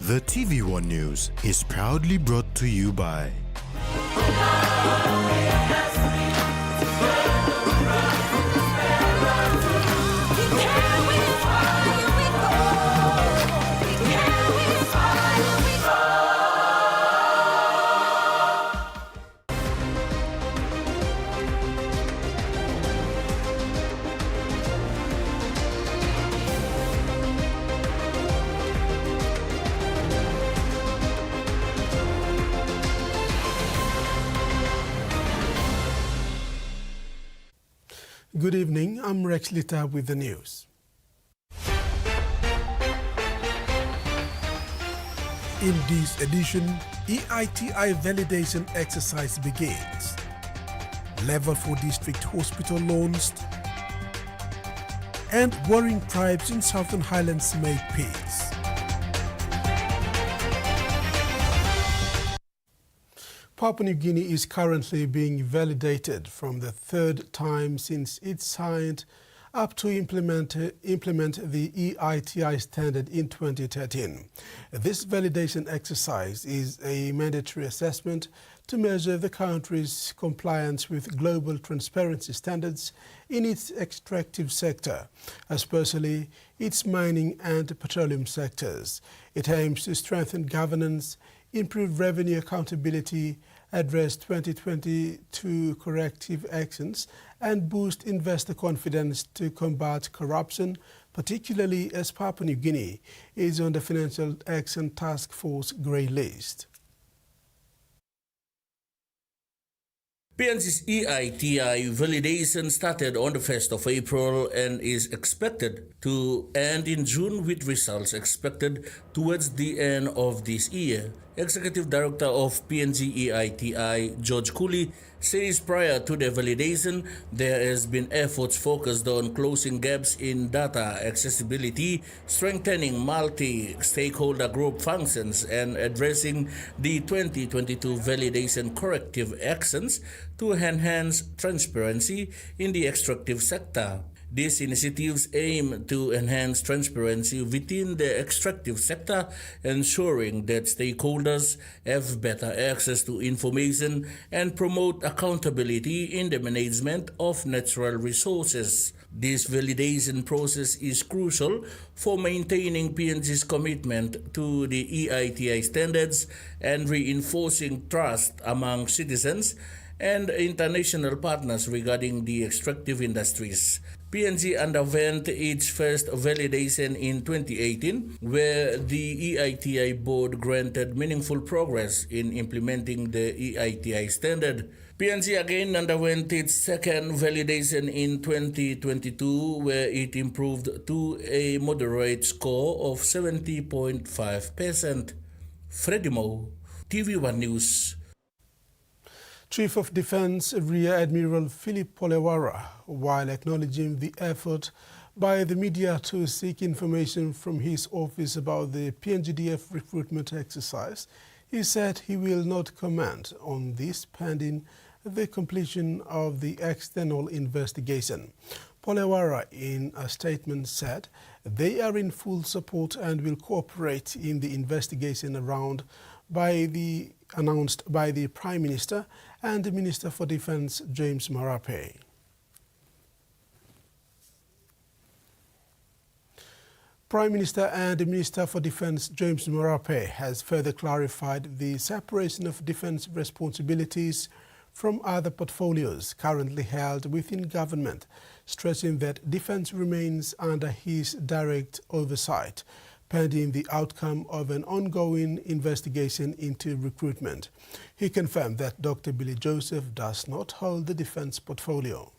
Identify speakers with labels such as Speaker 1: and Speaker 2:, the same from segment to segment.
Speaker 1: The TVWAN News is proudly brought to you by
Speaker 2: Good evening, I'm Rex Lita with the news. In this edition, EITI validation exercise begins. Level 4 district hospital launched. And warring tribes in Southern Highlands make peace. Papua New Guinea is currently being validated from the third time since it signed up to implement the EITI standard in 2013. This validation exercise is a mandatory assessment to measure the country's compliance with global transparency standards in its extractive sector, especially its mining and petroleum sectors. It aims to strengthen governance, improve revenue accountability, address 2022 corrective actions, and boost investor confidence to combat corruption, particularly as Papua New Guinea is on the Financial Action Task Force grey list.
Speaker 3: PNG's EITI validation started on the 1st of April and is expected to end in June, with results expected towards the end of this year. Executive Director of PNG EITI, George Cooley, says prior to the validation, there has been efforts focused on closing gaps in data accessibility, strengthening multi-stakeholder group functions, and addressing the 2022 validation corrective actions to enhance transparency in the extractive sector. These initiatives aim to enhance transparency within the extractive sector, ensuring that stakeholders have better access to information and promote accountability in the management of natural resources. This validation process is crucial for maintaining PNG's commitment to the EITI standards and reinforcing trust among citizens and international partners regarding the extractive industries. PNG underwent its first validation in 2018, where the EITI board granted meaningful progress in implementing the EITI standard. PNG again underwent its second validation in 2022, where it improved to a moderate score of 70.5%. Freddie Mo, TV1 News.
Speaker 2: Chief of Defence Rear Admiral Philip Polewara, while acknowledging the effort by the media to seek information from his office about the PNGDF recruitment exercise, he said he will not comment on this pending the completion of the external investigation. Polewara, in a statement, said they are in full support and will cooperate in the investigation announced by the Prime Minister and the Minister for Defence, James Marape. Prime Minister and the Minister for Defence, James Marape, has further clarified the separation of defence responsibilities from other portfolios currently held within government, stressing that defence remains under his direct oversight, pending the outcome of an ongoing investigation into recruitment. He confirmed that Dr. Billy Joseph does not hold the defence portfolio.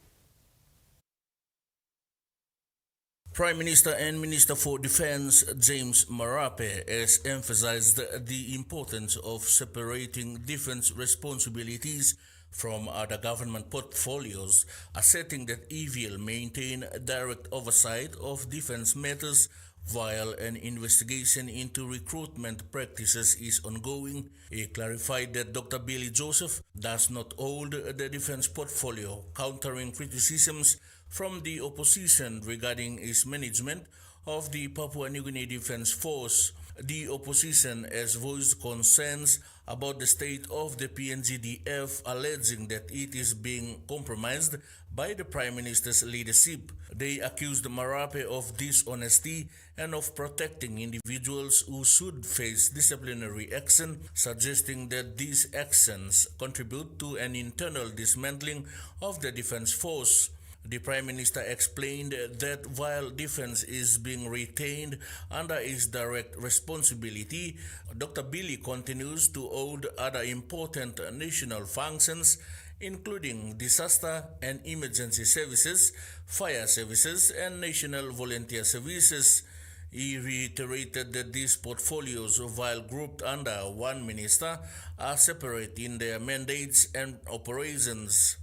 Speaker 3: Prime Minister and Minister for Defence James Marape has emphasized the importance of separating defence responsibilities from other government portfolios, asserting that he will maintain direct oversight of defence matters while an investigation into recruitment practices is ongoing. He clarified that Dr. Billy Joseph does not hold the defence portfolio, countering criticisms from the opposition regarding his management of the Papua New Guinea Defence Force. The opposition has voiced concerns about the state of the PNGDF, alleging that it is being compromised by the Prime Minister's leadership. They accused Marape of dishonesty and of protecting individuals who should face disciplinary action, suggesting that these actions contribute to an internal dismantling of the defense force. The Prime Minister explained that while defense is being retained under his direct responsibility, Dr. Billy continues to hold other important national functions, including disaster and emergency services, fire services, and national volunteer services. He reiterated that these portfolios, while grouped under one minister, are separate in their mandates and operations.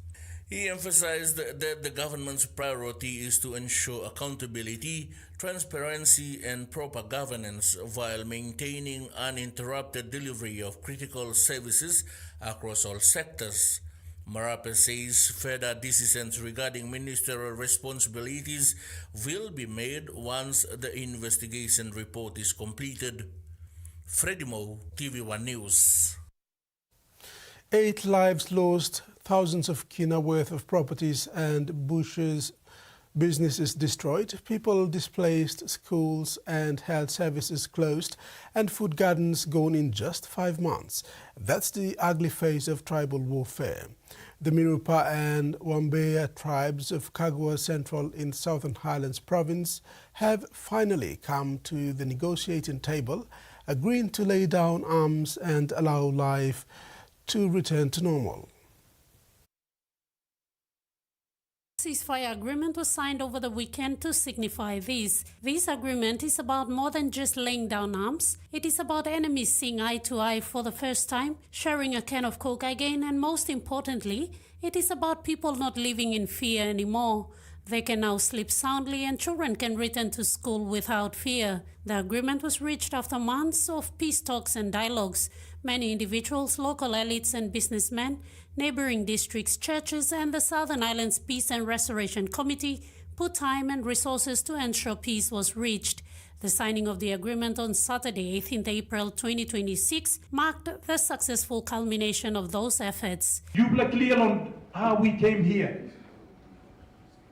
Speaker 3: He emphasized that the government's priority is to ensure accountability, transparency, and proper governance while maintaining uninterrupted delivery of critical services across all sectors. Marape says further decisions regarding ministerial responsibilities will be made once the investigation report is completed. Freddie Mo, TV1 News.
Speaker 2: 8 lives lost, thousands of kina worth of properties and businesses destroyed, people displaced, schools and health services closed, and food gardens gone in just 5 months. That's the ugly face of tribal warfare. The Mirupa and Wambeya tribes of Kagwa Central in Southern Highlands Province have finally come to the negotiating table, agreeing to lay down arms and allow life to return to normal.
Speaker 4: Ceasefire agreement was signed over the weekend to signify this. This agreement is about more than just laying down arms. It is about enemies seeing eye to eye for the first time, sharing a can of Coke again, and most importantly, it is about people not living in fear anymore. They can now sleep soundly and children can return to school without fear. The agreement was reached after months of peace talks and dialogues. Many individuals, local elites and businessmen, neighboring districts, churches and the Southern Islands Peace and Restoration Committee put time and resources to ensure peace was reached. The signing of the agreement on Saturday, 18th April 2026, marked the successful culmination of those efforts.
Speaker 5: You were clear on how we came here.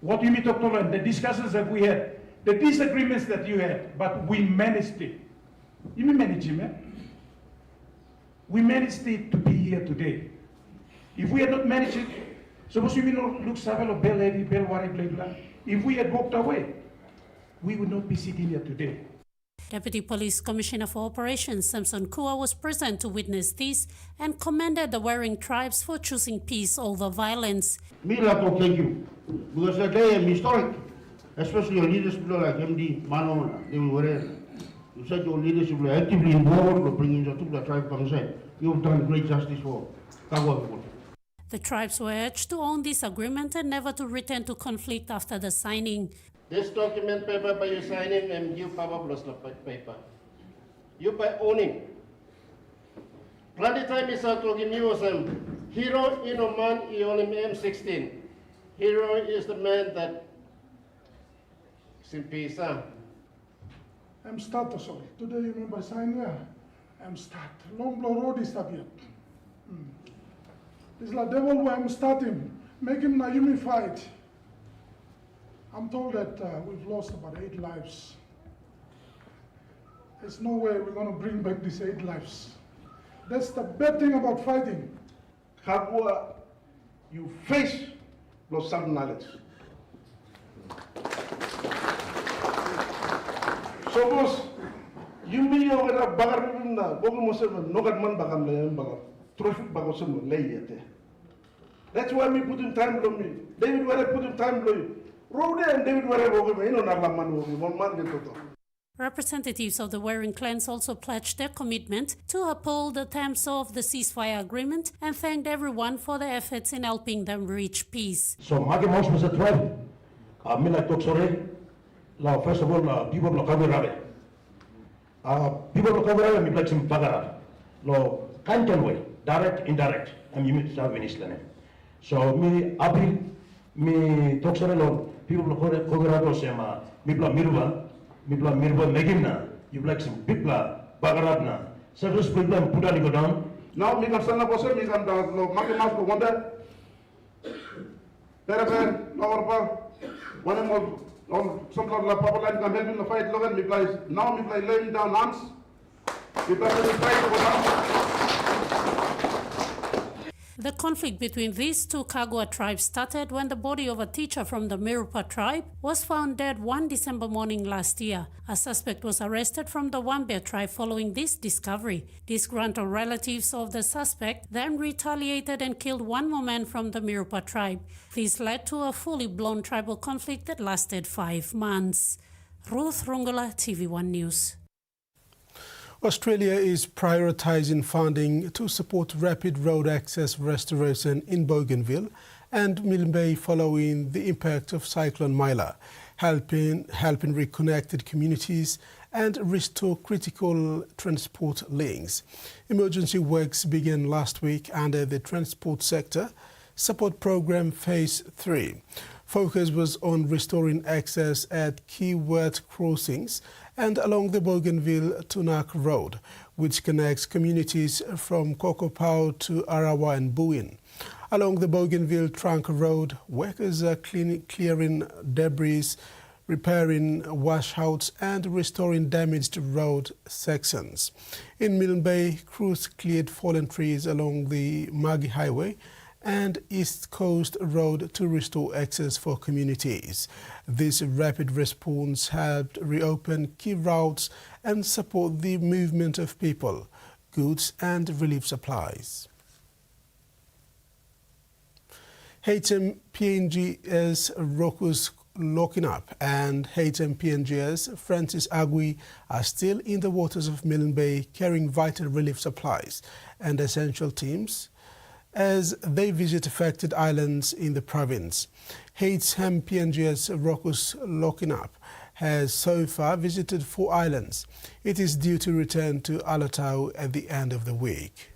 Speaker 5: What you talked about, the discussions that we had, the disagreements that you had, but we managed it. You managed it, man. We managed it to be here today. If we had not managed it, suppose we not look Savile, Bell Lady, Bell Wari, blah, blah. If we had walked away, we would not be sitting here today.
Speaker 4: Deputy Police Commissioner for Operations Samson Kua was present to witness this and commended the warring tribes for choosing peace over violence.
Speaker 6: Me like to thank you because the day is historic, especially your leaders like MD Mano, they were you said your leadership were actively involved in bringing the tribe alongside. You have done great justice for Kagwa people.
Speaker 4: The tribes were urged to own this agreement and never to return to conflict after the signing.
Speaker 6: This document paper by you signing and you power plus the paper. You by owning. Plenty time is out to give you some hero in a man, he only M16. Hero is the man that Simpisa.
Speaker 7: I'm start, sorry. Today you remember sign here? I'm start. Long blow road is up yet. It's like devil where I'm starting. Make him Naomi fight. I'm told that we've lost about 8 lives. There's no way we're going to bring back these 8 lives. That's the bad thing about fighting.
Speaker 8: Kagwa, you face those Southern Islands. So, boss, you may have a bagar na Bogomosem, Nogadman Bagam Layam Bagam, Trophic Bagosum Layete. That's why we put in time on me. David Ware put in time on you. Rode and David Ware over in Nagaman, 1 month in total.
Speaker 4: Representatives of the warring clans also pledged their commitment to uphold the terms of the ceasefire agreement and thanked everyone for their efforts in helping them reach peace.
Speaker 6: So, Magi Mosh was a tribe. Mina Toksore, first of all, people of Kagurabe. People of Kagurabe, we like some Bagara. No, can't way, direct, indirect, and you meet Savin. So, me, April, me Toksore, people of Kagurabe, Sema, Mibla Mirva. Mibla Mirva Megimna, you like some Bibla Bagarabna. Service problem put on go down.
Speaker 8: Now we can stand up also, we can make mask go wonder. Therefore, our one more some sort of proper line can help in the fight. Logan, we play now. We play laying down arms. We play the fight go down.
Speaker 4: The conflict between these two Kagwa tribes started when the body of a teacher from the Mirupa tribe was found dead one December morning last year. A suspect was arrested from the Wambia tribe following this discovery. Disgruntled relatives of the suspect then retaliated and killed one more man from the Mirupa tribe. This led to a fully blown tribal conflict that lasted 5 months. Ruth Rungula, TVWAN News.
Speaker 2: Australia is prioritising funding to support rapid road access restoration in Bougainville and Milne Bay following the impact of Cyclone Myla, helping reconnected communities and restore critical transport links. Emergency works began last week under the Transport Sector Support Programme Phase 3. Focus was on restoring access at key wet crossings and along the Bougainville-Tunak Road, which connects communities from Kokopau to Arawa and Buin. Along the Bougainville Trunk Road, workers are clearing debris, repairing washouts and restoring damaged road sections. In Milne Bay, crews cleared fallen trees along the Magi Highway and East Coast Road to restore access for communities. This rapid response helped reopen key routes and support the movement of people, goods and relief supplies. HMPNG's Rokus locking up and HMPNG's Francis Agui are still in the waters of Milne Bay carrying vital relief supplies and essential teams as they visit affected islands in the province. HMPNG's Rokus locking up has so far visited 4 islands. It is due to return to Alatau at the end of the week.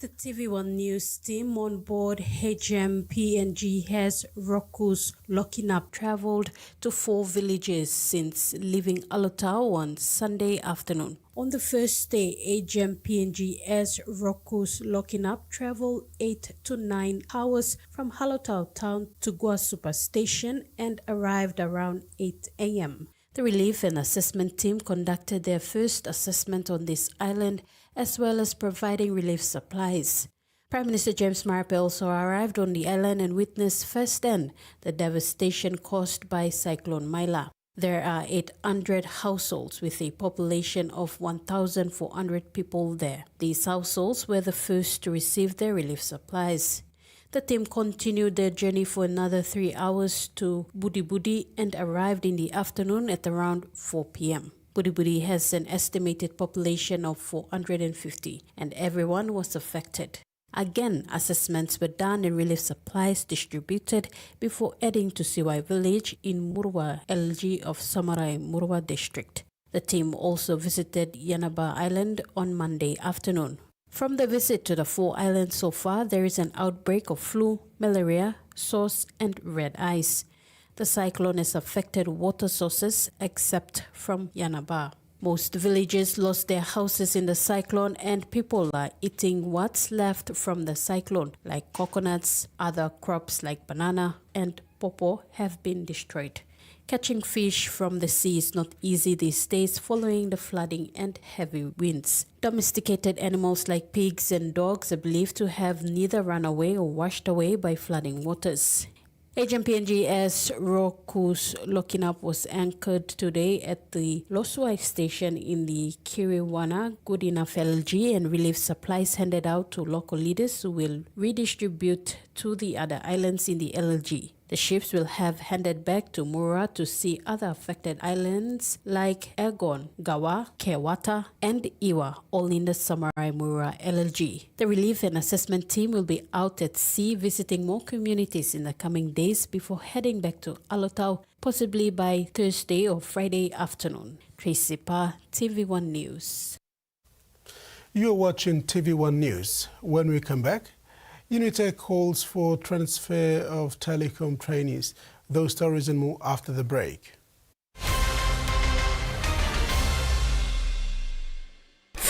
Speaker 9: The TV1 News team on board HMPNG has Rokus locking up travelled to 4 villages since leaving Alatau on Sunday afternoon. On the first day, HMPNG's Rokus locking up travelled 8 to 9 hours from Alatau town to Gua Super Station and arrived around 8 a.m. The relief and assessment team conducted their first assessment on this island as well as providing relief supplies. Prime Minister James Marape also arrived on the island and witnessed firsthand the devastation caused by Cyclone Myla. There are 800 households with a population of 1,400 people there. These households were the first to receive their relief supplies. The team continued their journey for another 3 hours to Budi Budi and arrived in the afternoon at around 4 p.m. Budi Budi has an estimated population of 450 and everyone was affected. Again, assessments were done and relief supplies distributed before heading to Siwai village in Murwa LG of Samarai Murwa district. The team also visited Yanaba Island on Monday afternoon. From the visit to the 4 islands so far, there is an outbreak of flu, malaria, SARS, and red eyes. The cyclone has affected water sources except from Yanaba. Most villages lost their houses in the cyclone and people are eating what's left from the cyclone, like coconuts, other crops like banana and popo have been destroyed. Catching fish from the sea is not easy these days following the flooding and heavy winds. Domesticated animals like pigs and dogs are believed to have neither run away or washed away by flooding waters. HMPNG's Rokus locking up was anchored today at the Losuai station in the Kiriwana Good Enough LG and relief supplies handed out to local leaders who will redistribute to the other islands in the LG. The ships will have handed back to Mura to see other affected islands like Egon, Gawa, Kewata, and Iwa, all in the Samarai Mura LLG. The relief and assessment team will be out at sea visiting more communities in the coming days before heading back to Alatau, possibly by Thursday or Friday afternoon. Tracy Pa, TV1 News.
Speaker 2: You're watching TV1 News. When we come back, Unitec calls for transfer of telecom trainees. Those stories and more after the break.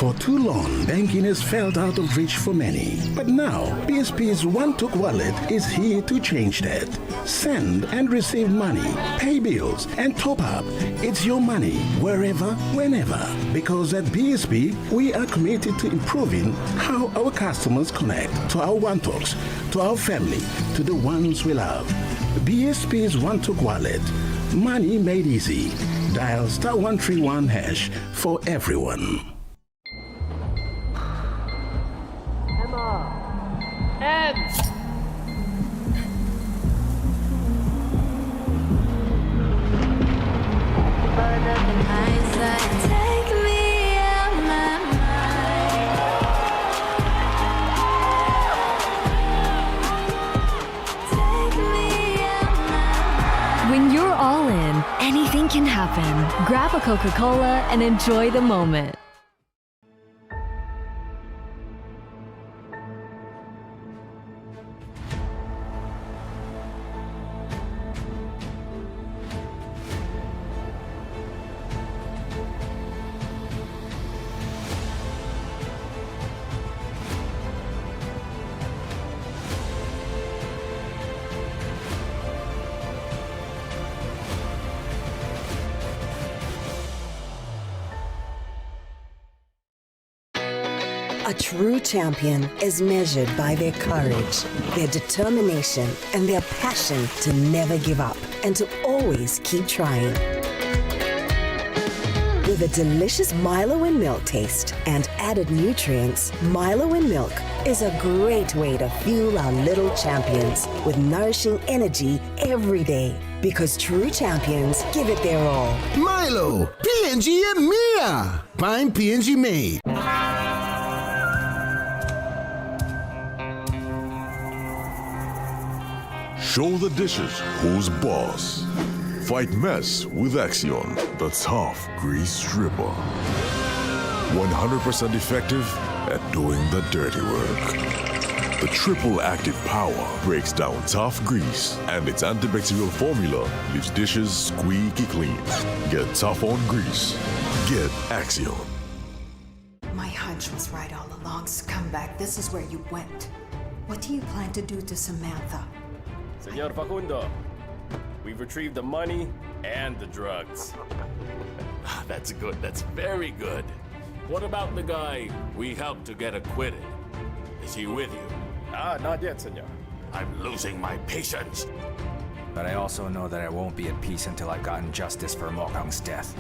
Speaker 10: For too long, banking has felt out of reach for many. But now, BSP's One-Took wallet is here to change that. Send and receive money, pay bills, and top up. It's your money, wherever, whenever. Because at BSP, we are committed to improving how our customers connect to our One-Toks, to our family, to the ones we love. BSP's One-Took wallet. Money made easy. Dial *131# for everyone.
Speaker 11: When you're all in, anything can happen. Grab a Coca-Cola and enjoy the moment.
Speaker 12: A true champion is measured by their courage, their determination, and their passion to never give up and to always keep trying. With a delicious Milo in milk taste and added nutrients, Milo in milk is a great way to fuel our little champions with nourishing energy every day. Because true champions give it their all.
Speaker 13: Milo, PNG e Mia! Pine PNG made.
Speaker 14: Show the dishes who's boss. Fight mess with Axion, the tough grease stripper. 100% effective at doing the dirty work. The triple active power breaks down tough grease, and its antibacterial formula leaves dishes squeaky clean. Get tough on grease. Get Axion.
Speaker 15: My hunch was right all along. Scumbag, this is where you went. What do you plan to do to Samantha?
Speaker 16: Senor Facundo, we've retrieved the money and the drugs.
Speaker 17: That's good. That's very good. What about the guy we helped to get acquitted? Is he with you?
Speaker 16: Not yet, senor.
Speaker 17: I'm losing my patience.
Speaker 18: But I also know that I won't be at peace until I've gotten justice for Mokang's death.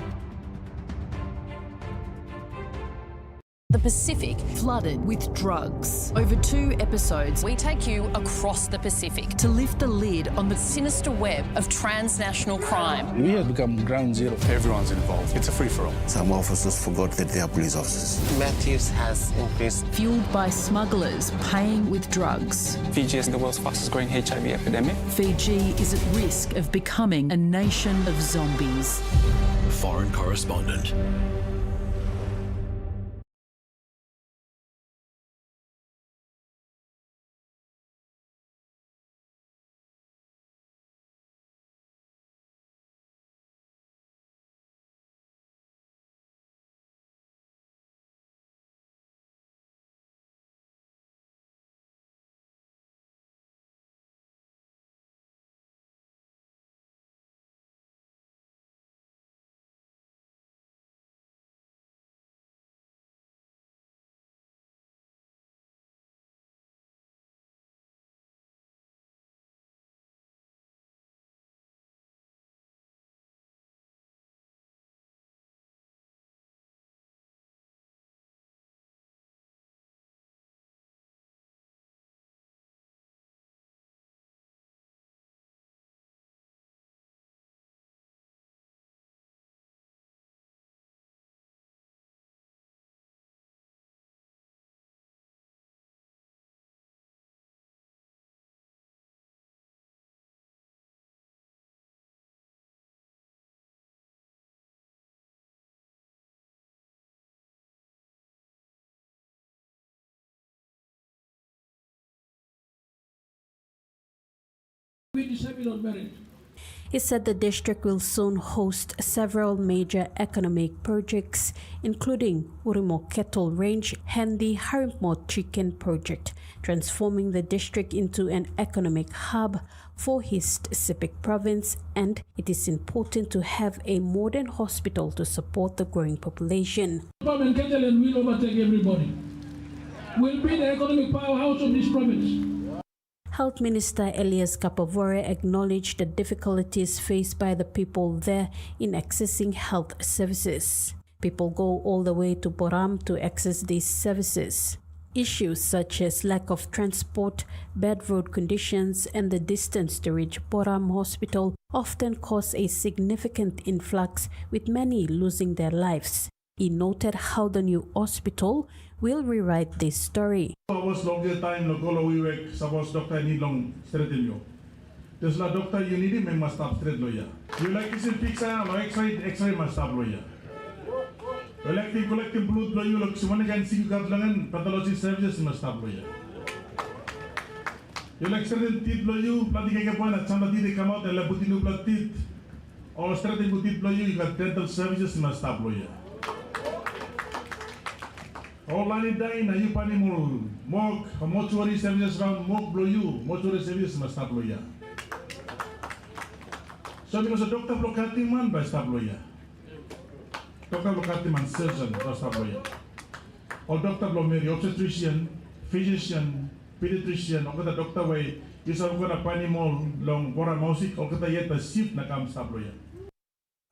Speaker 19: The Pacific flooded with drugs. Over 2 episodes, we take you across the Pacific to lift the lid on the sinister web of transnational crime.
Speaker 20: We have become ground zero. Everyone's involved. It's a free-for-all.
Speaker 21: Some officers forgot that they are police officers. Matthews has increased.
Speaker 19: Fueled by smugglers paying with drugs.
Speaker 20: Fiji is the world's fastest growing HIV epidemic.
Speaker 19: Fiji is at risk of becoming a nation of zombies.
Speaker 22: Foreign correspondent.
Speaker 23: We decided on merit.
Speaker 9: He said the district will soon host several major economic projects, including Urimo Cattle Range and the Harimpo Chicken Project, transforming the district into an economic hub for East Sepik Province, and it is important to have a modern hospital to support the growing population.
Speaker 1: Problem Catalan will overtake everybody. We'll be the economic powerhouse of this province.
Speaker 9: Health Minister Elias Kapavore acknowledged the difficulties faced by the people there in accessing health services. People go all the way to Boram to access these services. Issues such as lack of transport, bad road conditions, and the distance to reach Boram Hospital often cause a significant influx, with many losing their lives. He noted how the new hospital will rewrite this story.
Speaker 5: Suppose longer time lo we work. Suppose doctor need long straighten you. There's la doctor you need him must stop straight lawyer. You like this in pizza, no X-ray must stop lawyer. You like the collective blood lawyer, you look someone can see you got langan pathology services must stop lawyer. You like certain teeth lawyer, bloody kagapuan at somebody they come out and la putting blood teeth. Or straighten teeth lawyer, you got dental services must stop lawyer. All I need dying, you pani more mortuary services around more blow you, mortuary services must stop lawyer. So because a doctor blocking man by stop lawyer. Doctor blocking man surgeon by stop lawyer. Or doctor blomeri, obstetrician, physician, pediatrician, or the doctor way, is a good pani more long, bora music, or the yet a shift na come stop lawyer.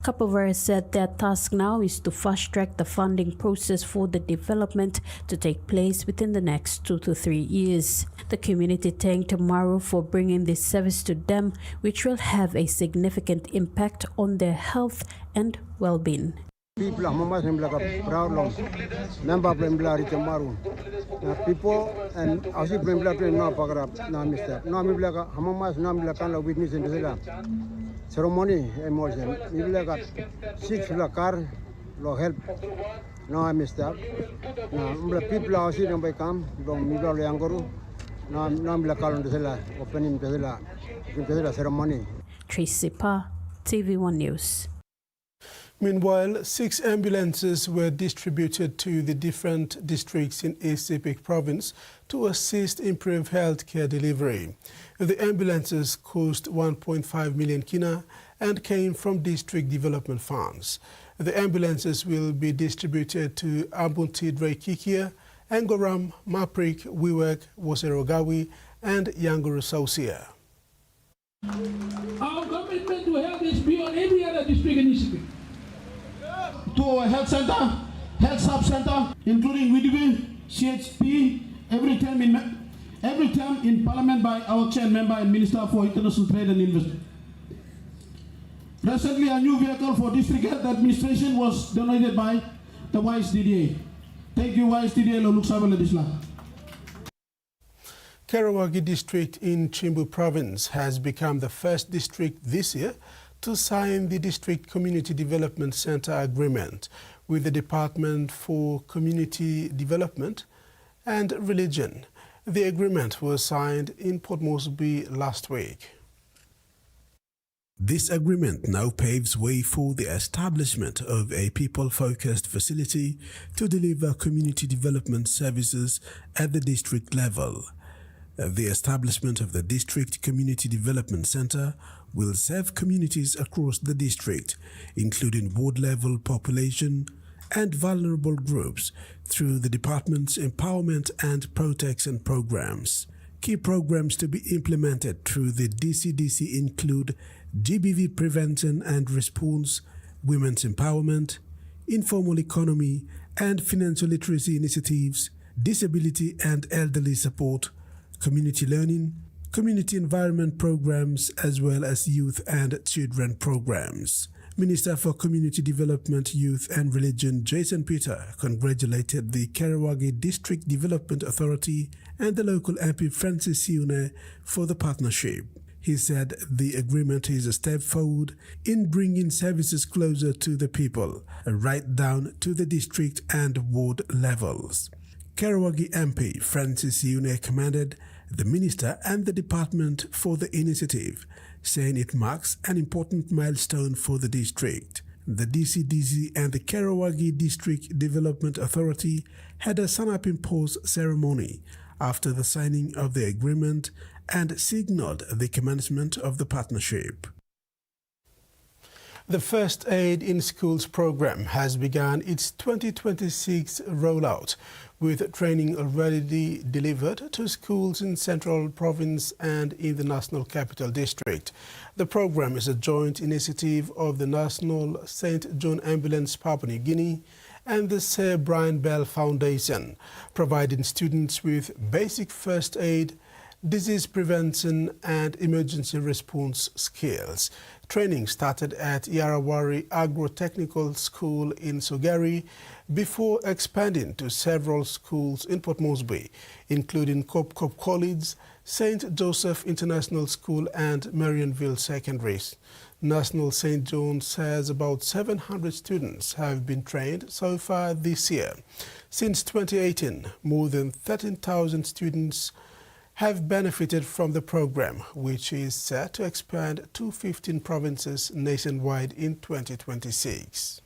Speaker 9: Kapavare said their task now is to fast-track the funding process for the development to take place within the next 2 to 3 years. The community thanked Maru for bringing this service to them, which will have a significant impact on their health and well-being.
Speaker 3: People are much proud long. Member Maru. People and as if no paragraph, no mistake. No, me black, Hamamas, no black, and witness in the ceremony emotion. Me black, 6 car, lo help. No mistake. No, people are sitting by come, don't me black Yangoru. No, black on the opening the ceremony.
Speaker 9: Tracy Pa, TV1 News.
Speaker 2: Meanwhile, 6 ambulances were distributed to the different districts in East Sepik Province to assist improve healthcare delivery. The ambulances cost 1.5 million kina and came from district development funds. The ambulances will be distributed to Ambunti Kikia, Angoram, Maprik, Wiwek, Woserogawi, and Yanguru Sausia.
Speaker 1: Our commitment to health is beyond every other district initiative. To our health center, health sub-center, including WDB, CHP, every term in Parliament by our chair member and Minister for International Trade and Investment. Recently, a new vehicle for district health administration was donated by the YSDDA. Thank you, YSDDA.
Speaker 2: Karawagi district in Simbu province has become the first district this year to sign the District Community Development Center agreement with the Department for Community Development and Religion. The agreement was signed in Port Moresby last week. This agreement now paves way for the establishment of a people-focused facility to deliver community development services at the district level. The establishment of the District Community Development Center will serve communities across the district, including ward-level population and vulnerable groups, through the department's empowerment and protection programs. Key programs to be implemented through the DCDC include GBV prevention and response, women's empowerment, informal economy and financial literacy initiatives, disability and elderly support, community learning, community environment programs, as well as youth and children programs. Minister for Community Development, Youth and Religion Jason Peter congratulated the Karawagi District Development Authority and the local MP Francis Siune for the partnership. He said the agreement is a step forward in bringing services closer to the people, right down to the district and ward levels. Karawagi MP Francis Siune commended the Minister and the Department for the initiative, saying it marks an important milestone for the district. The DCDC and the Karawagi District Development Authority had a sign-up-in-post ceremony after the signing of the agreement and signaled the commencement of the partnership. The First Aid in Schools program has begun its 2026 rollout, with training already delivered to schools in Central Province and in the National Capital District. The program is a joint initiative of the National St. John Ambulance Papua New Guinea and the Sir Brian Bell Foundation, providing students with basic first aid, disease prevention and emergency response skills. Training started at Yarawari Agro-Technical School in Sogari before expanding to several schools in Port Moresby, including Cop College, St. Joseph International School and Marionville Secondaries. National St. John says about 700 students have been trained so far this year. Since 2018, more than 13,000 students have benefited from the program, which is set to expand to 15 provinces nationwide in 2026.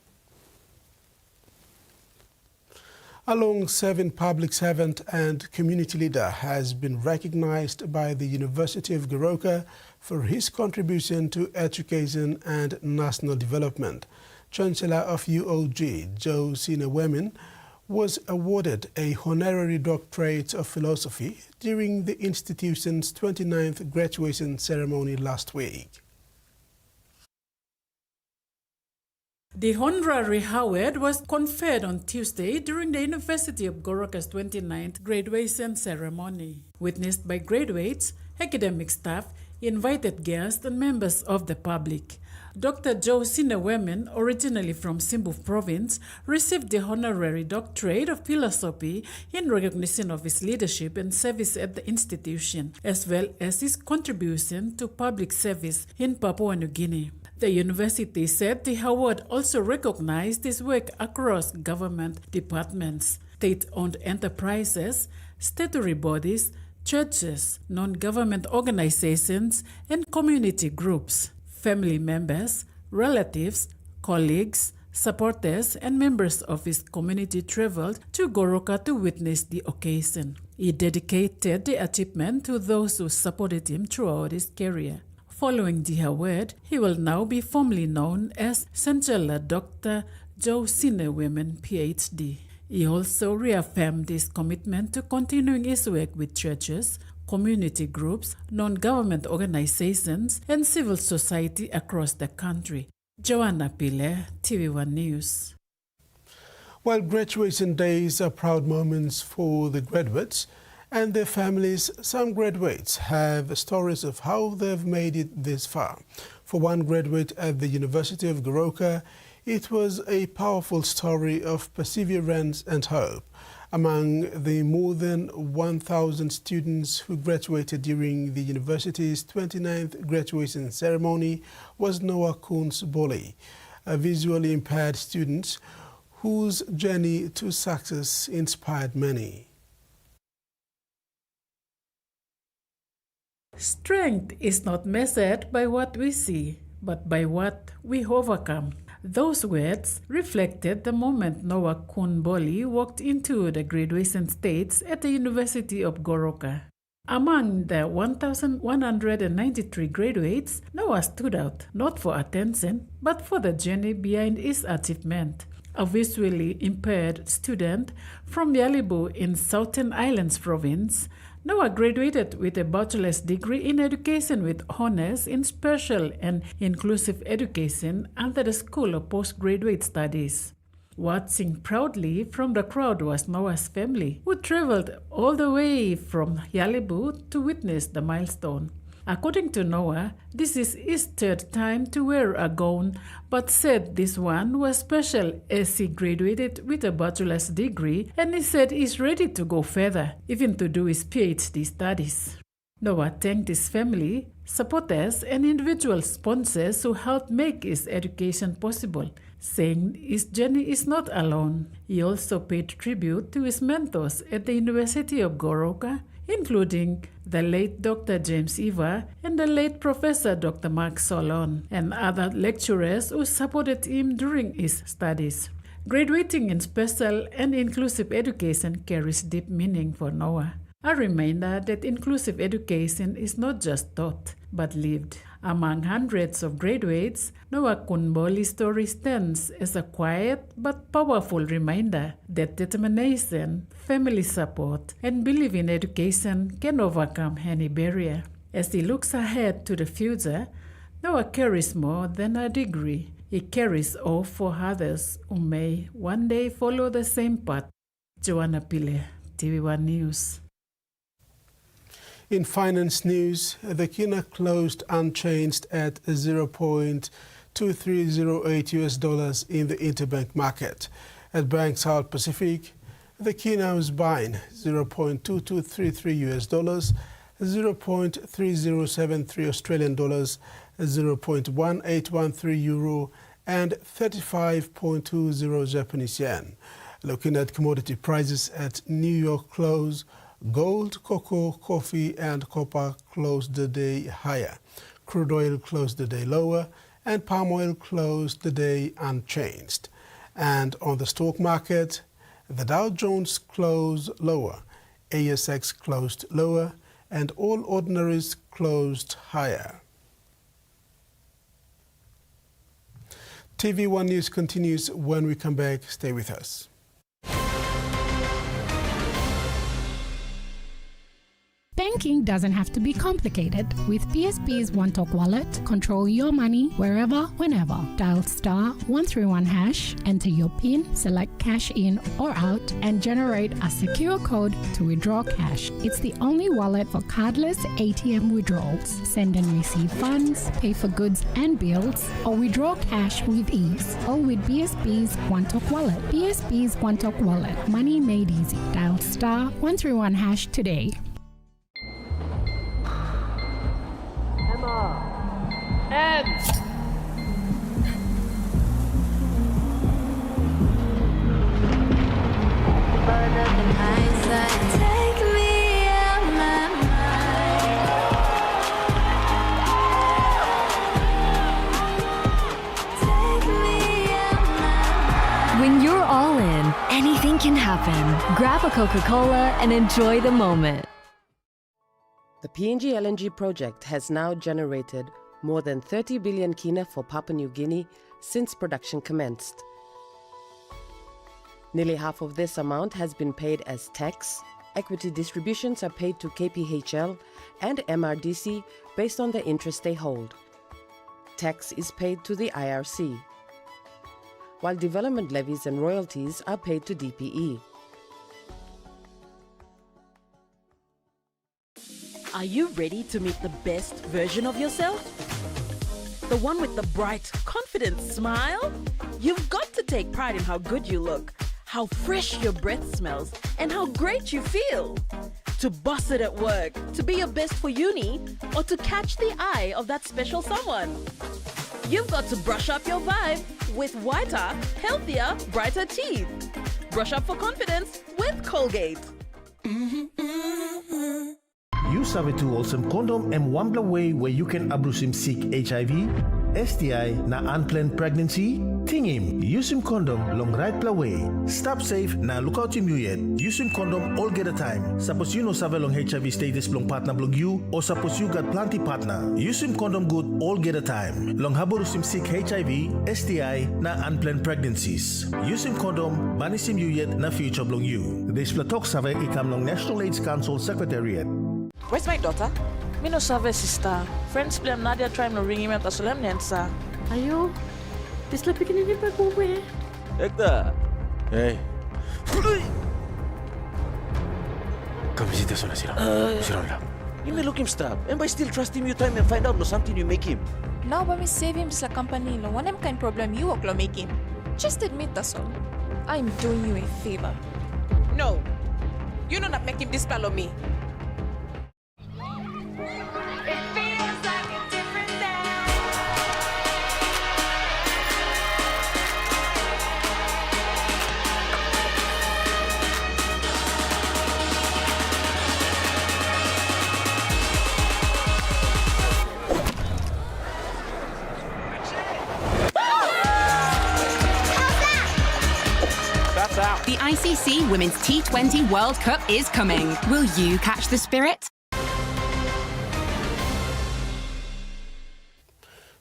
Speaker 2: A long-serving public servant and community leader has been recognized by the University of Goroka for his contribution to education and national development. Chancellor of UOG, Joe Sinewemin, was awarded a honorary doctorate of philosophy during the institution's 29th graduation ceremony last week.
Speaker 6: The honorary award was conferred on Tuesday during the University of Goroka's 29th graduation ceremony, witnessed by graduates, academic staff, invited guests, and members of the public. Dr. Joe Sinewemin, originally from Simbu province, received the honorary doctorate of philosophy in recognition of his leadership and service at the institution, as well as his contribution to public service in Papua New Guinea. The university said the award also recognized his work across government departments, state-owned enterprises, statutory bodies, churches, non-government organizations, and community groups. Family members, relatives, colleagues, supporters, and members of his community traveled to Goroka to witness the occasion. He dedicated the achievement to those who supported him throughout his career. Following the award, he will now be formally known as Chancellor Dr. Joe Sinewemin, PhD. He also reaffirmed his commitment to continuing his work with churches, community groups, non-government organizations, and civil society across the country. Joanna Pile, TV1 News.
Speaker 2: While graduation days are proud moments for the graduates and their families, some graduates have stories of how they've made it this far. For one graduate at the University of Goroka, it was a powerful story of perseverance and hope. Among the more than 1,000 students who graduated during the university's 29th graduation ceremony was Noah Kunz Boli, a visually impaired student whose journey to success inspired many.
Speaker 6: Strength is not measured by what we see, but by what we overcome. Those words reflected the moment Noah Kunboli walked into the graduation stage at the University of Goroka. Among the 1,193 graduates, Noah stood out not for attention, but for the journey behind his achievement. A visually impaired student from Yalibu in Southern Islands Province, Noah graduated with a bachelor's degree in education with honors in special and inclusive education under the School of Postgraduate Studies. Watching proudly from the crowd was Noah's family, who traveled all the way from Yalibu to witness the milestone. According to Noah, this is his third time to wear a gown, but said this one was special as he graduated with a bachelor's degree, and he said he's ready to go further, even to do his PhD studies. Noah thanked his family, supporters, and individual sponsors who helped make his education possible. saying his journey is not alone. He also paid tribute to his mentors at the University of Goroka, including the late Dr. James Eva and the late Professor Dr. Mark Solon, and other lecturers who supported him during his studies. Graduating in special and inclusive education carries deep meaning for Noah. A reminder that inclusive education is not just taught, but lived. Among hundreds of graduates, Noah Kunboli's story stands as a quiet but powerful reminder that determination, family support, and belief in education can overcome any barrier. As he looks ahead to the future, Noah carries more than a degree. He carries hope for others who may one day follow the same path. Joanna Pile, TVWAN News.
Speaker 2: In finance news, the kina closed unchanged at $0.2308 in the interbank market. At Bank South Pacific, the kina was buying $0.2233, $0.3073 Australian dollars, $0.1813 euro, and 35.20 Japanese yen. Looking at commodity prices at New York close, gold, cocoa, coffee, and copper closed the day higher. Crude oil closed the day lower, and palm oil closed the day unchanged. And on the stock market, the Dow Jones closed lower, ASX closed lower, and all ordinaries closed higher. TV1 News continues when we come back. Stay with us.
Speaker 7: Banking doesn't have to be complicated. With PSP's One Talk Wallet, control your money wherever, whenever. Dial *131#, enter your PIN, select cash in or out, and generate a secure code to withdraw cash. It's the only wallet for cardless ATM withdrawals. Send and receive funds, pay for goods and bills, or withdraw cash with ease. All with PSP's One Talk Wallet. PSP's One Talk Wallet. Money made easy. Dial *131# today.
Speaker 8: And
Speaker 23: take me out my mind. Take me out my mind.
Speaker 11: When you're all in, anything can happen. Grab a Coca-Cola and enjoy the moment.
Speaker 24: The PNG LNG project has now generated more than 30 billion kina for Papua New Guinea since production commenced. Nearly half of this amount has been paid as tax. Equity distributions are paid to KPHL and MRDC based on the interest they hold. Tax is paid to the IRC, while development levies and royalties are paid to DPE.
Speaker 25: Are you ready to meet the best version of yourself? The one with the bright, confident smile? You've got to take pride in how good you look, how fresh your breath smells, and how great you feel. To boss it at work, to be your best for uni, or to catch the eye of that special someone. You've got to brush up your vibe with whiter, healthier, brighter teeth. Brush up for confidence with Colgate.
Speaker 26: You sabe tu awesome condom and one way where you can abrusim seek HIV, STI na unplanned pregnancy? Tingim, use him condom long right way. Stop safe na look out him you yet. Use him condom all get a time. Suppose you no save long HIV status long partner blog you or suppose you got plenty partner. Use him condom good all get a time. Long haborusim seek HIV, STI na unplanned pregnancies. Use him condom banisim you yet na future blog you. This platok save ikam long National AIDS Council Secretariat.
Speaker 8: where's my daughter? Me no save sister. Friends blame Nadia trying to ring him at a solemn answer.
Speaker 27: Ayo, this la bikin ini pa buwe.
Speaker 8: Hector.
Speaker 17: Hey. Come visit us on a Siron.
Speaker 8: You may look him stab, and by still trust him you time and find out no something you make him.
Speaker 28: Now when we save him sa company, no one kind problem you work make him. Just admit that's all. I'm doing you a favor.
Speaker 8: No. You know not make him dispel on me.
Speaker 4: ICC Women's T20 World Cup is coming. Will you catch the spirit?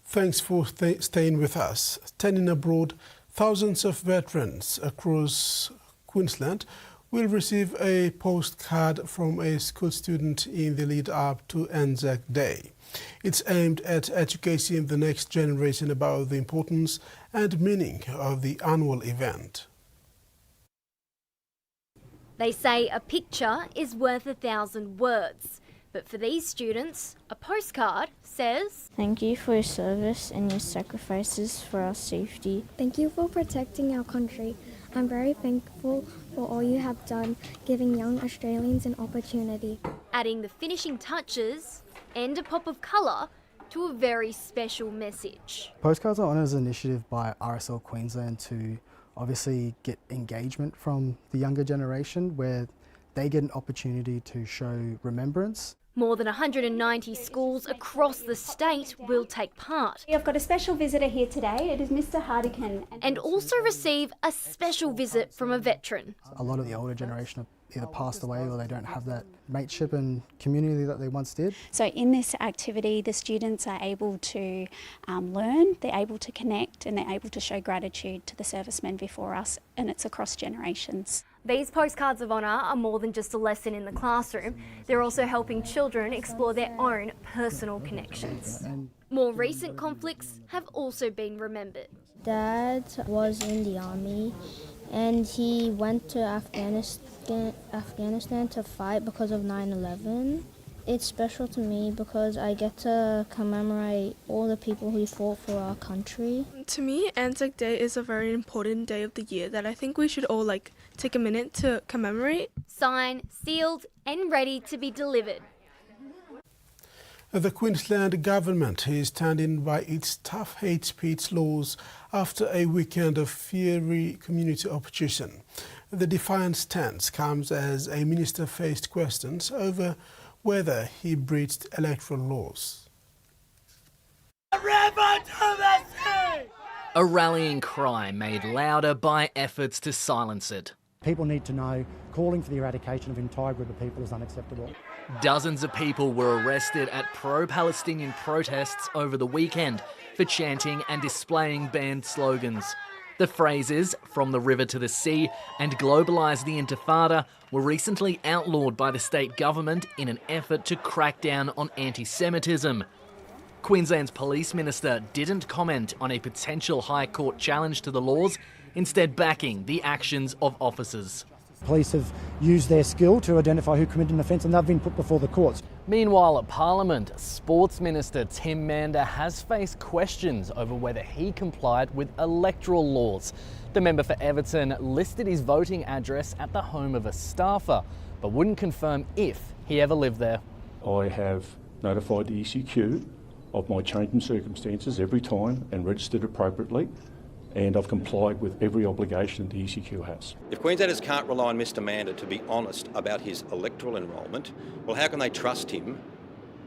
Speaker 2: Thanks for staying with us. Standing abroad, thousands of veterans across Queensland will receive a postcard from a school student in the lead up to Anzac Day. It's aimed at educating the next generation about the importance and meaning of the annual event.
Speaker 10: They say a picture is worth 1,000 words. But for these students, a postcard says,
Speaker 12: "Thank you for your service and your sacrifices for our safety.
Speaker 13: Thank you for protecting our country. I'm very thankful for all you have done, giving young Australians an opportunity."
Speaker 10: Adding the finishing touches and a pop of colour to a very special message.
Speaker 14: Postcards Are Honours is an initiative by RSL Queensland to obviously get engagement from the younger generation, where they get an opportunity to show remembrance.
Speaker 10: More than 190 schools across the state will take part.
Speaker 15: I've got a special visitor here today. It is Mr. Hardican.
Speaker 10: And also receive a special visit from a veteran.
Speaker 14: A lot of the older generation have either passed away or they don't have that mateship and community that they once did.
Speaker 15: So in this activity, the students are able to learn, they're able to connect, and they're able to show gratitude to the servicemen before us, and it's across generations.
Speaker 10: These postcards of honour are more than just a lesson in the classroom. They're also helping children explore their own personal connections. More recent conflicts have also been remembered.
Speaker 13: Dad was in the army and he went to Afghanistan to fight because of 9/11. It's special to me because I get to commemorate all the people who fought for our country.
Speaker 16: To me, Anzac Day is a very important day of the year that I think we should all take a minute to commemorate.
Speaker 10: Signed, sealed and ready to be delivered.
Speaker 2: The Queensland government is standing by its tough hate speech laws after a weekend of fiery community opposition. The defiant stance comes as a minister faced questions over whether he breached electoral laws.
Speaker 18: A rallying cry made louder by efforts to silence it.
Speaker 29: People need to know calling for the eradication of an entire group of people is unacceptable.
Speaker 18: Dozens of people were arrested at pro-Palestinian protests over the weekend for chanting and displaying banned slogans. The phrases, "from the river to the sea" and "globalise the intifada" were recently outlawed by the state government in an effort to crack down on anti-Semitism. Queensland's police minister didn't comment on a potential High Court challenge to the laws, instead backing the actions of officers.
Speaker 29: Police have used their skill to identify who committed an offence and they've been put before the courts.
Speaker 18: Meanwhile, at Parliament, Sports Minister Tim Mander has faced questions over whether he complied with electoral laws. The member for Everton listed his voting address at the home of a staffer, but wouldn't confirm if he ever lived there.
Speaker 30: I have notified the ECQ of my change in circumstances every time and registered appropriately, and I've complied with every obligation the ECQ has.
Speaker 31: If Queenslanders can't rely on Mr Mander to be honest about his electoral enrolment, well, how can they trust him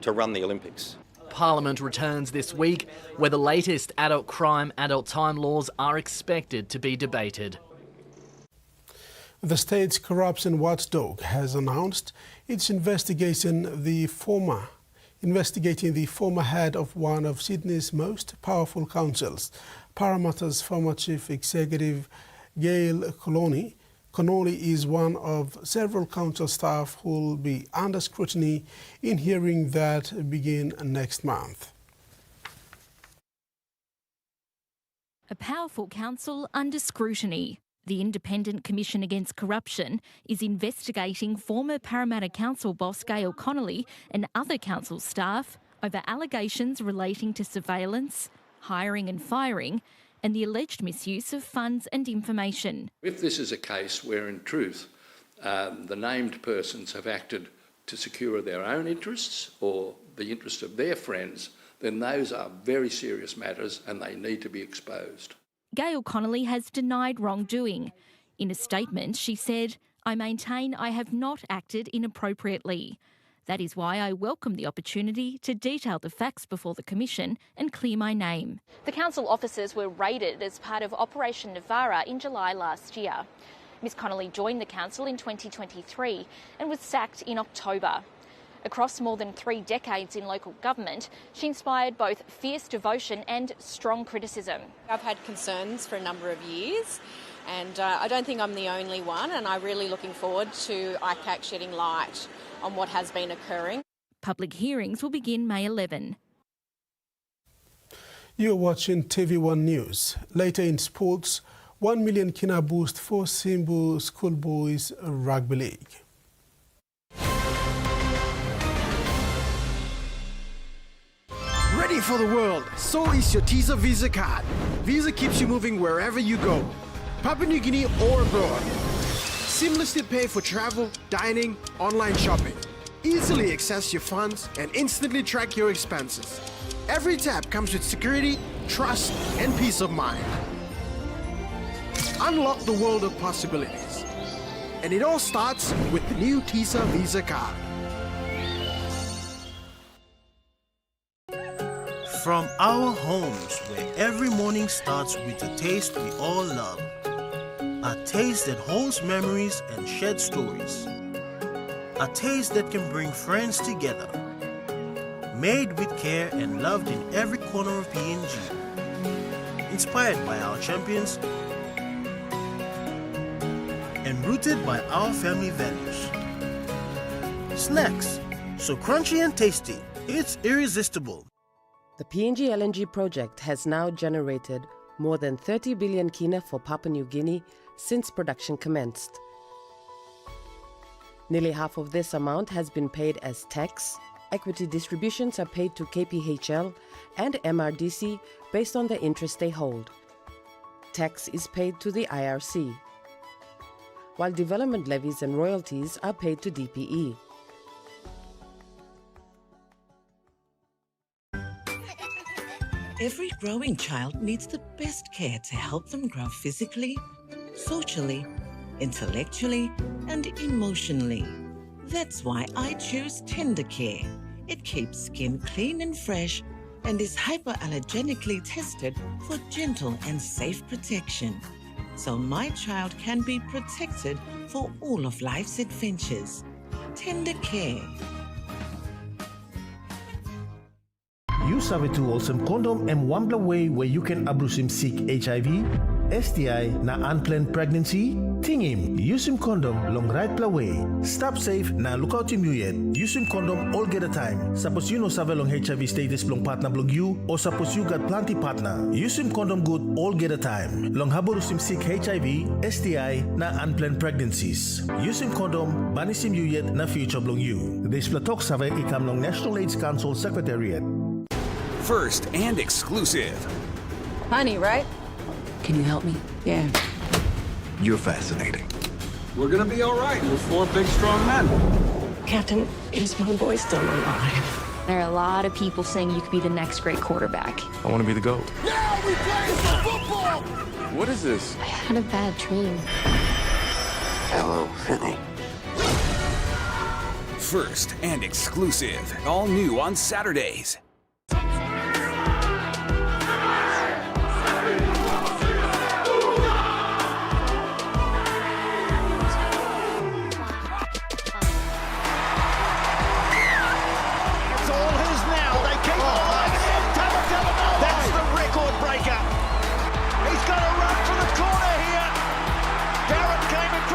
Speaker 31: to run the Olympics?
Speaker 18: Parliament returns this week, where the latest adult crime, adult time laws are expected to be debated.
Speaker 2: The state's corruption watchdog has announced it's investigating the former head of one of Sydney's most powerful councils, Parramatta's former chief executive, Gail Connolly. Connolly is one of several council staff who will be under scrutiny in hearing that begin next month.
Speaker 31: A powerful council under scrutiny. The Independent Commission Against Corruption is investigating former Parramatta Council boss Gail Connolly and other council staff over allegations relating to surveillance, hiring and firing, and the alleged misuse of funds and information.
Speaker 32: If this is a case where, in truth, the named persons have acted to secure their own interests or the interests of their friends, then those are very serious matters and they need to be exposed.
Speaker 31: Gail Connolly has denied wrongdoing. In a statement, she said, "I maintain I have not acted inappropriately. That is why I welcome the opportunity to detail the facts before the Commission and clear my name."
Speaker 33: The council offices were raided as part of Operation Navara in July last year.
Speaker 1: Ms Connolly joined the council in 2023 and was sacked in October. Across more than 3 decades in local government, she inspired both fierce devotion and strong criticism.
Speaker 3: I've had concerns for a number of years, and I don't think I'm the only one, and I'm really looking forward to ICAC shedding light on what has been occurring.
Speaker 31: Public hearings will begin May 11.
Speaker 2: You're watching TVWAN News. Later in sports, 1 million kina boost for Simbu Schoolboys Rugby League.
Speaker 5: Ready for the world, so is your TISA Visa card. Visa keeps you moving wherever you go, Papua New Guinea or abroad. Seamlessly pay for travel, dining, online shopping. Easily access your funds and instantly track your expenses. Every tap comes with security, trust, and peace of mind. Unlock the world of possibilities. And it all starts with the new TISA Visa card.
Speaker 6: From our homes, where every morning starts with a taste we all love. A taste that holds memories and shared stories. A taste that can bring friends together. Made with care and loved in every corner of PNG. Inspired by our champions and rooted by our family values. Snacks, so crunchy and tasty, it's irresistible.
Speaker 24: The PNG LNG project has now generated more than 30 billion kina for Papua New Guinea since production commenced. Nearly half of this amount has been paid as tax. Equity distributions are paid to KPHL and MRDC based on the interest they hold. Tax is paid to the IRC, while development levies and royalties are paid to DPE.
Speaker 7: Every growing child needs the best care to help them grow physically, socially, intellectually, and emotionally. That's why I choose Tender Care. It keeps skin clean and fresh and is hypoallergenically tested for gentle and safe protection. So my child can be protected for all of life's adventures. Tender Care.
Speaker 26: Use Savetu Wholesome Condom and Wambla way where you can abuse him seek HIV, STI na unplanned pregnancy. Ting him, use him condom long right way. Stop safe na look out him you yet. Use him condom all get a time. Suppose you know save long HIV status long partner blog you or suppose you got plenty partner. Use him condom good all get a time. Long haborus him seek HIV, STI na unplanned pregnancies. Use him condom banish him you yet na future blog you. This platok save ikam long National AIDS Council Secretariat.
Speaker 9: First and exclusive.
Speaker 11: Honey, right?
Speaker 9: Can you help me?
Speaker 11: Yeah.
Speaker 9: You're fascinating.
Speaker 11: We're gonna be all right. We're 4 big, strong men. Captain, is my boy still alive?
Speaker 19: There are a lot of people saying you could be the next great quarterback.
Speaker 9: I want to be the GOAT.
Speaker 11: Yeah, we play some football!
Speaker 9: What is this?
Speaker 19: I had a bad dream.
Speaker 9: Hello, Finney. First and exclusive. All new on Saturdays.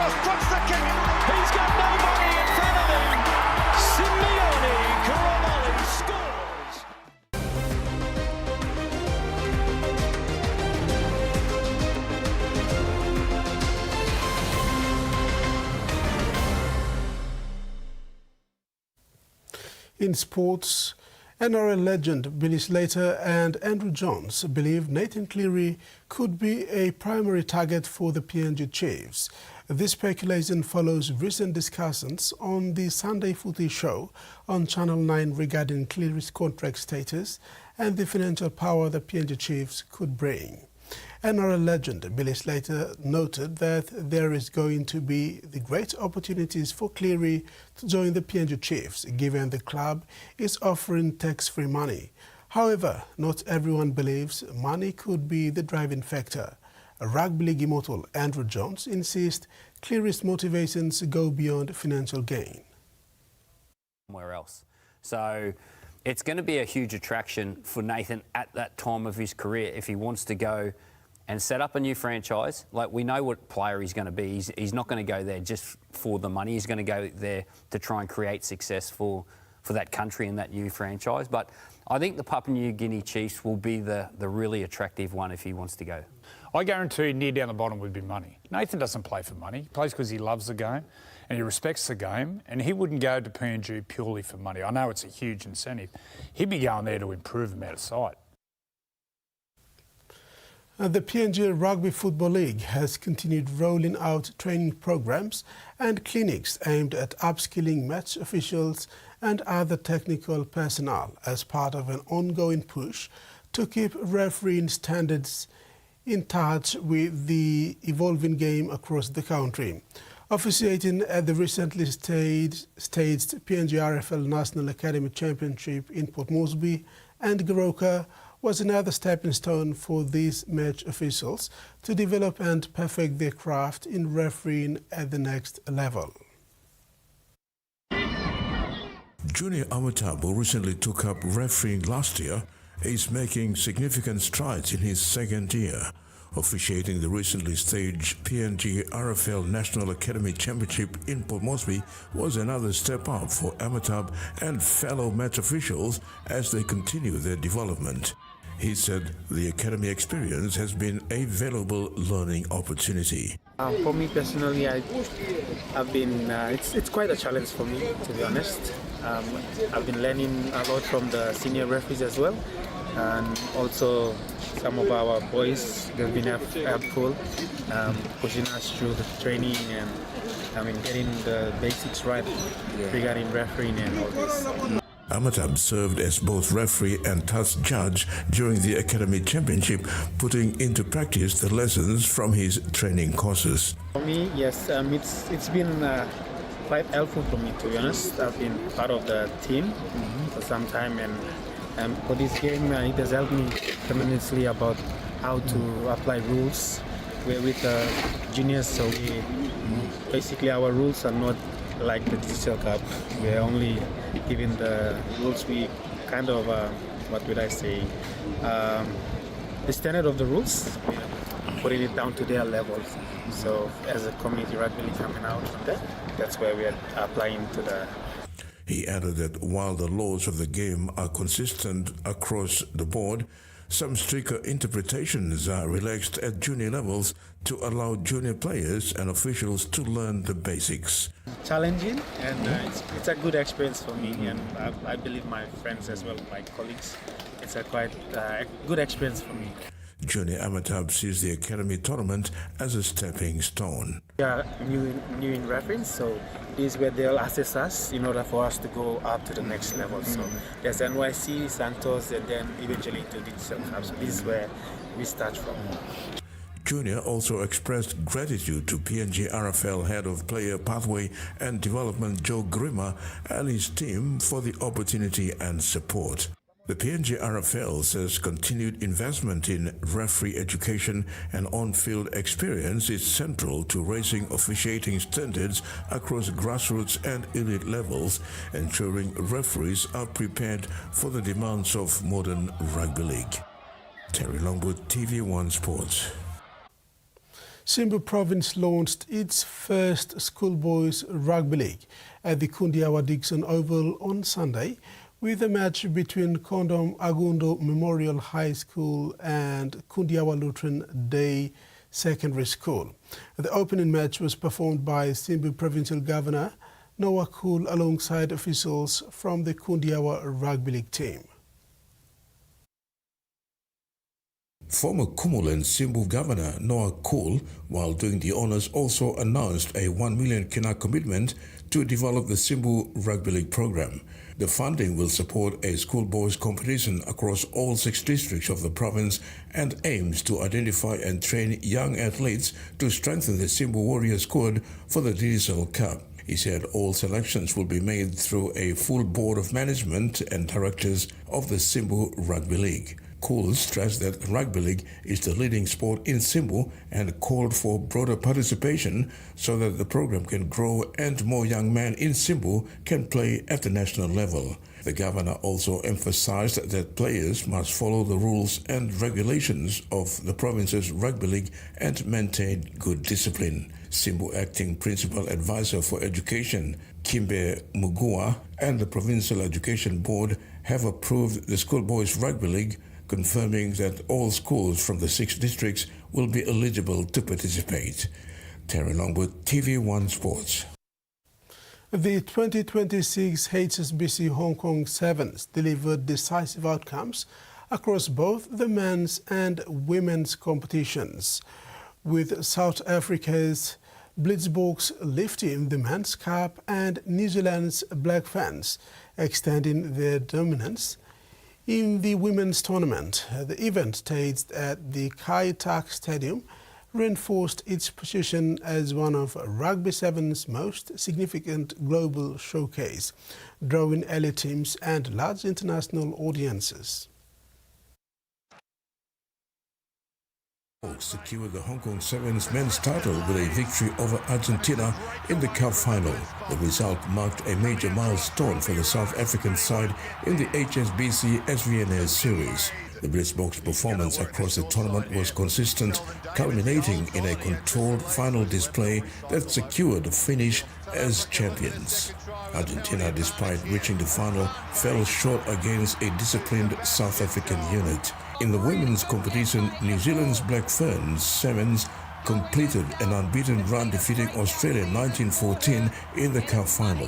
Speaker 11: Puts the kick. He's got nobody in front of him. Simeone Coromoli scores.
Speaker 2: In sports, NRL legend Billy Slater and Andrew Johns believe Nathan Cleary could be a primary target for the PNG Chiefs. This speculation follows recent discussions on the Sunday Footy show on Channel 9 regarding Cleary's contract status and the financial power the PNG Chiefs could bring. NRL legend Billy Slater noted that there is going to be the great opportunities for Cleary to join the PNG Chiefs, given the club is offering tax-free money. However, not everyone believes money could be the driving factor. Rugby League immortal Andrew Johns insists clearest motivations go beyond financial gain.
Speaker 4: Somewhere else. So it's going to be a huge attraction for Nathan at that time of his career if he wants to go and set up a new franchise. Like, we know what player he's going to be. He's not going to go there just for the money. He's going to go there to try and create success for that country and that new franchise. But I think the Papua New Guinea Chiefs will be the really attractive one if he wants to go.
Speaker 8: I guarantee near down the bottom would be money. Nathan doesn't play for money. He plays because he loves the game and he respects the game, and he wouldn't go to PNG purely for money. I know it's a huge incentive. He'd be going there to improve him out of sight.
Speaker 2: The PNG Rugby Football League has continued rolling out training programs and clinics aimed at upskilling match officials and other technical personnel as part of an ongoing push to keep refereeing standards in touch with the evolving game across the country. Officiating at the recently staged PNG RFL National Academy Championship in Port Moresby and Goroka was another stepping stone for these match officials to develop and perfect their craft in refereeing at the next level.
Speaker 12: Junior Amatab, who recently took up refereeing last year, is making significant strides in his second year. Officiating the recently staged PNG RFL National Academy Championship in Port Moresby was another step up for Amatab and fellow match officials as they continue their development. He said the academy experience has been a valuable learning opportunity.
Speaker 14: For me personally, I've been. It's quite a challenge for me, to be honest. I've been learning a lot from the senior referees as well, and also some of our boys. They've been helpful, pushing us through the training and getting the basics right regarding refereeing and all this.
Speaker 12: Amatab served as both referee and task judge during the Academy Championship, putting into practice the lessons from his training courses.
Speaker 14: For me, yes, it's been quite helpful for me, to be honest. I've been part of the team for some time, and for this game, it has helped me tremendously about how to apply rules. We're with juniors, so basically our rules are not like the digital cup. We're only given the rules. We kind of, what would I say, the standard of the rules, we're putting it down to their levels. So as a community rugby league coming out from that, that's where we are applying to the.
Speaker 12: He added that while the laws of the game are consistent across the board, some stricter interpretations are relaxed at junior levels to allow junior players and officials to learn the basics.
Speaker 14: Challenging, and it's a good experience for me, and I believe my friends as well, my colleagues. It's a quite good experience for me.
Speaker 12: Junior Amatab sees the Academy tournament as a stepping stone.
Speaker 14: We are new in reference, so this is where they'll assess us in order for us to go up to the next level. So there's NYC, Santos, and then eventually to Digital Cup. So this is where we start from.
Speaker 12: Junior also expressed gratitude to PNG RFL Head of Player Pathway and Development Joe Grima and his team for the opportunity and support. The PNG RFL says continued investment in referee education and on-field experience is central to raising officiating standards across grassroots and elite levels, ensuring referees are prepared for the demands of modern rugby league. Terry Longwood, TVWAN Sports.
Speaker 2: Simbu Province launched its first schoolboys rugby league at the Kundiawa Dixon Oval on Sunday, with a match between Kondom Agundo Memorial High School and Kundiawa Lutheran Day Secondary School. The opening match was performed by Simbu Provincial Governor Noah Cool alongside officials from the Kundiawa Rugby League team.
Speaker 12: Former Kumulan Simbu Governor Noah Cool, while doing the honours, also announced a 1 million kina commitment to develop the Simbu Rugby League program. The funding will support a schoolboys competition across all 6 districts of the province and aims to identify and train young athletes to strengthen the Simbu Warrior squad for the Digital Cup. He said all selections will be made through a full board of management and directors of the Simbu Rugby League. Schools stressed that rugby league is the leading sport in Simbu and called for broader participation so that the program can grow and more young men in Simbu can play at the national level. The governor also emphasized that players must follow the rules and regulations of the province's rugby league and maintain good discipline. Simbu Acting Principal Advisor for Education, Kimbe Mugua, and the Provincial Education Board have approved the Schoolboys Rugby League, confirming that all schools from the 6 districts will be eligible to participate. Terry Longwood, TV1 Sports.
Speaker 2: The 2026 HSBC Hong Kong Sevens delivered decisive outcomes across both the men's and women's competitions, with South Africa's Blitzboks lifting the men's cup and New Zealand's Black Ferns extending their dominance. In the women's tournament, the event staged at the ICAC Stadium reinforced its position as one of Rugby 7's most significant global showcase, drawing elite teams and large international audiences.
Speaker 12: Secured the Hong Kong Sevens men's title with a victory over Argentina in the cup final. The result marked a major milestone for the South African side in the HSBC SVNS series. The Blitzboks performance across the tournament was consistent, culminating in a controlled final display that secured the finish as champions. Argentina, despite reaching the final, fell short against a disciplined South African unit. In the women's competition, New Zealand's Black Ferns Sevens completed an unbeaten run, defeating Australia 1914 in the cup final.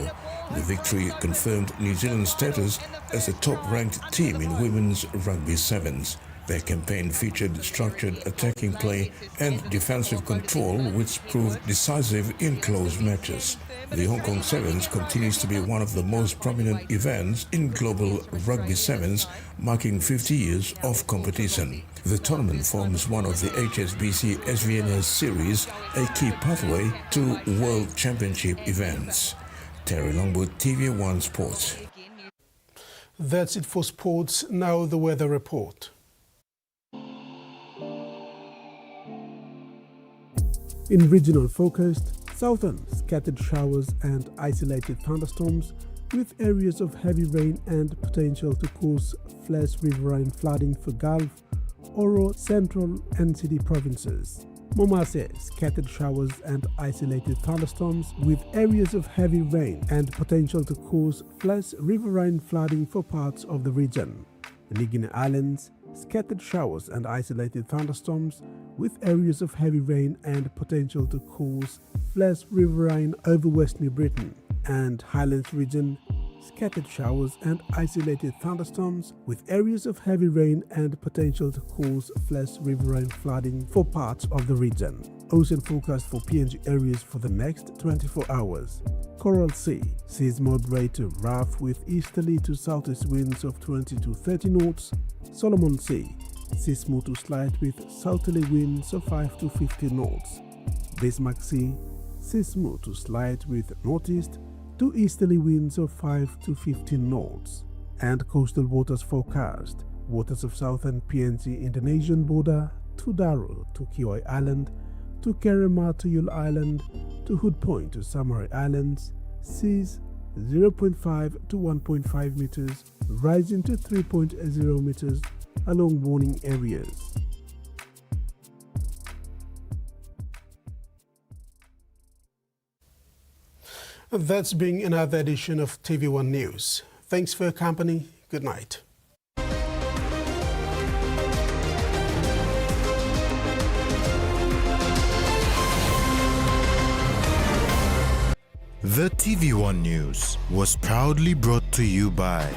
Speaker 12: The victory confirmed New Zealand's status as the top-ranked team in women's rugby sevens. Their campaign featured structured attacking play and defensive control, which proved decisive in close matches. The Hong Kong Sevens continues to be one of the most prominent events in global rugby sevens, marking 50 years of competition. The tournament forms one of the HSBC SVNS series, a key pathway to World Championship events. Terry Longwood, TV1 Sports.
Speaker 2: That's it for sports. Now the weather report. In regional forecast, southern scattered showers and isolated thunderstorms with areas of heavy rain and potential to cause flash riverine flooding for Gulf, Oro, Central and City provinces. Momase, scattered showers and isolated thunderstorms with areas of heavy rain and potential to cause flash riverine flooding for parts of the region. Nigine Islands, scattered showers and isolated thunderstorms with areas of heavy rain and potential to cause flash riverine over West New Britain. And Highlands region, scattered showers and isolated thunderstorms with areas of heavy rain and potential to cause flash riverine flooding for parts of the region. Ocean forecast for PNG areas for the next 24 hours. Coral Sea, seas moderate to rough with easterly to southeast winds of 20 to 30 knots. Solomon Sea, seas smooth to slight with southerly winds of 5 to 15 knots. Bismarck Sea, seas smooth to slight with northeast to easterly winds of 5 to 15 knots. And coastal waters forecast. Waters of southern PNG Indonesian border to Daru to Kioi Island, to Kerema to Yule Island, to Hood Point to Samarai Islands, seas 0.5 to 1.5 meters, rising to 3.0 meters along warning areas. That's been another edition of TV1 News. Thanks for your company. Good night.
Speaker 10: The TV1 News was proudly brought to you by